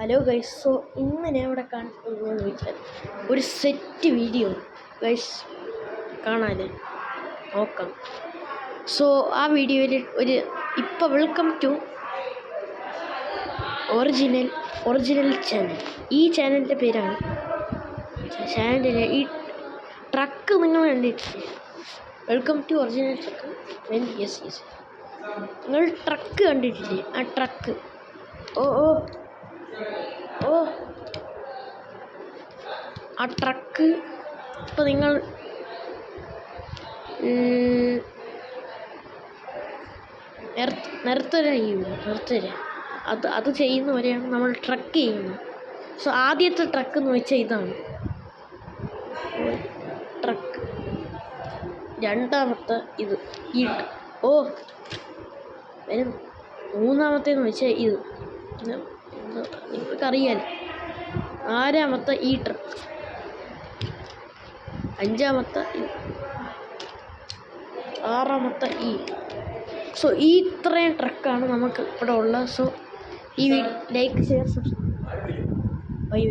Hello guys. So ഇന്ന് ഞാൻ ഇവിടെ കാണിക്കുന്നതെന്ന് വെച്ചാൽ ഒരു സെറ്റ് വീഡിയോ ഗൈസ് കാണാൻ നോക്കാം. സോ ആ വീഡിയോയിൽ ഇപ്പോൾ വെൽക്കം ടു ഒറിജിനൽ ചാനൽ. ഈ ചാനലിൻ്റെ പേരാണ് ചാനലിലെ ഈ ട്രക്ക് നിങ്ങൾ കണ്ടിട്ടില്ലേ? Welcome to original truck. Yes നിങ്ങൾ ട്രക്ക് കണ്ടിട്ടില്ലേ? ആ ട്രക്ക് ആ ട്രക്ക് ഇപ്പോൾ നിങ്ങൾ നിർത്തര അത് ചെയ്യുന്നവരെയാണ് നമ്മൾ ട്രക്ക് ചെയ്യുന്നത്. സോ ആദ്യത്തെ ട്രക്ക് എന്ന് വെച്ചാൽ ഇതാണ് ട്രക്ക്. രണ്ടാമത്തെ ഇത് വരും. മൂന്നാമത്തേന്ന് വെച്ചാൽ ഇത് നിങ്ങൾക്കറിയാലോ. നാലാമത്തെ ഈ ട്രക്ക്. അഞ്ചാമത്തെ ഇത്. ആറാമത്തെ ഈ. സോ ഈ ഇത്രയും ട്രക്കാണ് നമുക്ക് ഇവിടെ ഉള്ളത്. സോ ഈ ലൈക്ക് ഷെയർ സബ്സ്ക്രൈബ്. ബൈ.